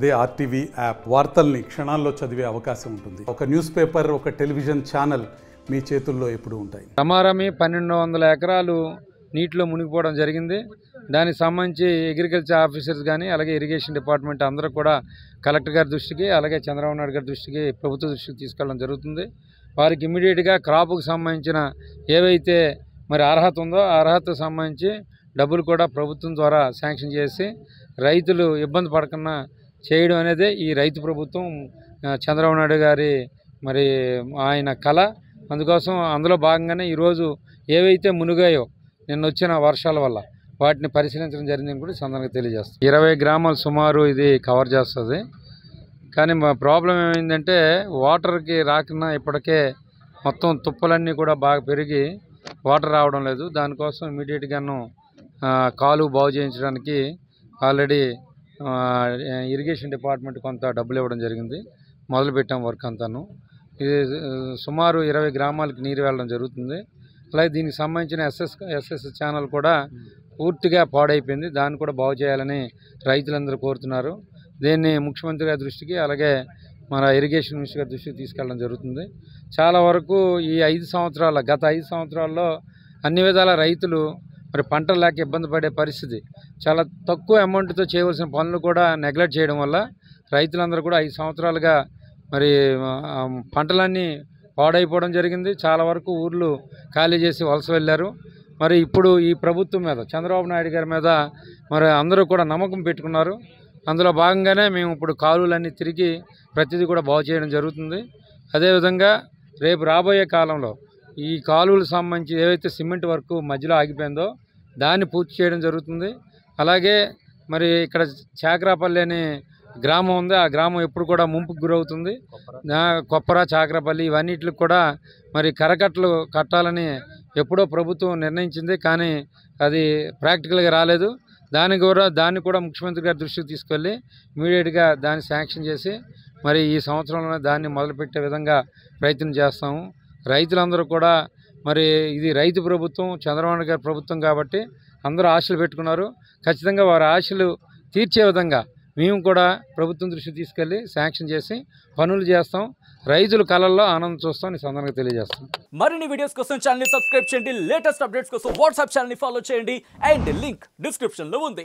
అదే RTV app వార్తల్ని క్షణాల్లో చదివే అవకాశం ఉంటుంది. ఒక న్యూస్ పేపర్, ఒక టెలివిజన్ ఛానల్ మీ చేతుల్లో ఎప్పుడూ ఉంటాయి. రమారమి 1200 ఎకరాలు నీటిలో మునిగిపోవడం జరిగింది. దానికి సంబంధించి అగ్రికల్చర్ ఆఫీసర్స్ కానీ అలాగే ఇరిగేషన్ డిపార్ట్మెంట్ అందరూ కూడా కలెక్టర్ గారి దృష్టికి అలాగే చంద్రబాబు నాయుడు గారి దృష్టికి ప్రభుత్వ దృష్టికి తీసుకెళ్ళడం జరుగుతుంది. వారికి ఇమ్మీడియట్గా క్రాప్కు సంబంధించిన ఏవైతే మరి అర్హత ఉందో ఆ అర్హతకు సంబంధించి డబ్బులు కూడా ప్రభుత్వం ద్వారా శాంక్షన్ చేసి రైతులు ఇబ్బంది పడకుండా చేయడం అనేది ఈ రైతు ప్రభుత్వం చంద్రబాబు నాయుడు గారి మరి ఆయన కళ. అందుకోసం అందులో భాగంగానే ఈరోజు ఏవైతే మునిగాయో నిన్న వచ్చిన వర్షాల వల్ల వాటిని పరిశీలించడం జరిగిందని కూడా సందర్భంగా తెలియజేస్తాం. 20 గ్రామాలు సుమారు ఇది కవర్ చేస్తుంది. కానీ మా ప్రాబ్లం ఏమైందంటే వాటర్కి రాకుండా ఇప్పటికే మొత్తం తుప్పలన్నీ కూడా బాగా పెరిగి వాటర్ రావడం లేదు. దానికోసం ఇమీడియట్గాను కాలువ బాగు చేయించడానికి ఆల్రెడీ ఇరిగేషన్ డిపార్ట్మెంట్ కొంత డబ్బులు ఇవ్వడం జరిగింది. మొదలుపెట్టాం వర్క్ అంతాను. ఇది సుమారు 20 గ్రామాలకు నీరు వెళ్ళడం జరుగుతుంది. అలాగే దీనికి సంబంధించిన ఎస్ఎస్ ఛానల్ కూడా పూర్తిగా పాడైపోయింది. దాన్ని కూడా బాగు చేయాలని రైతులందరూ కోరుతున్నారు. దీన్ని ముఖ్యమంత్రి గారి దృష్టికి అలాగే మన ఇరిగేషన్ మినిస్టర్ గారి దృష్టికి తీసుకెళ్ళడం జరుగుతుంది. చాలా వరకు ఈ గత 5 సంవత్సరాల్లో అన్ని విధాల రైతులు మరి పంటలు లేక ఇబ్బంది పడే పరిస్థితి. చాలా తక్కువ అమౌంట్తో చేయవలసిన పనులు కూడా నెగ్లెక్ట్ చేయడం వల్ల రైతులందరూ కూడా 5 సంవత్సరాలుగా మరి పంటలన్నీ పాడైపోవడం జరిగింది. చాలా వరకు ఊర్లు ఖాళీ చేసి వలస వెళ్ళారు. మరి ఇప్పుడు ఈ ప్రభుత్వం మీద చంద్రబాబు నాయుడు గారి మీద మరి అందరూ కూడా నమ్మకం పెట్టుకున్నారు. అందులో భాగంగానే మేము ఇప్పుడు కాలువలన్నీ తిరిగి ప్రతిదీ కూడా బాగు చేయడం జరుగుతుంది. అదేవిధంగా రేపు రాబోయే కాలంలో ఈ కాలువలకు సంబంధించి ఏవైతే సిమెంట్ వర్క్ మధ్యలో ఆగిపోయిందో దాన్ని పూర్తి చేయడం జరుగుతుంది. అలాగే మరి ఇక్కడ చాకరాపల్లి అనే గ్రామం ఉంది. ఆ గ్రామం ఎప్పుడు కూడా ముంపుకు గురవుతుంది. కొప్పర, చాకరాపల్లి ఇవన్నిటికి కూడా మరి కరకట్టలు కట్టాలని ఎప్పుడో ప్రభుత్వం నిర్ణయించింది. కానీ అది ప్రాక్టికల్గా రాలేదు. దాన్ని కూడా ముఖ్యమంత్రి గారి దృష్టికి తీసుకెళ్ళి ఇమీడియట్గా దాన్ని శాంక్షన్ చేసి మరి ఈ సంవత్సరంలోనే దాన్ని మొదలుపెట్టే విధంగా ప్రయత్నం చేస్తాము. రైతులందరూ కూడా మరి ఇది రైతు ప్రభుత్వం, చంద్రబాబు గారి ప్రభుత్వం కాబట్టి అందరూ ఆశలు పెట్టుకున్నారు. ఖచ్చితంగా వారి ఆశలు తీర్చే విధంగా మేము కూడా ప్రభుత్వం దృష్టికి తీసుకెళ్ళి శాంక్షన్ చేసి పనులు చేస్తాం. రైతుల కళల్లో ఆనందం చూస్తాం. ఈ సందర్భంగా తెలియజేస్తాం. మరిన్ని వీడియోస్ కోసం ఛానల్ ని సబ్స్క్రైబ్ చేయండి. లేటెస్ట్ అప్డేట్స్ కోసం వాట్సాప్ ఛానల్ ని ఫాలో చేయండి. అండ్ లింక్ డిస్క్రిప్షన్ లో ఉంది.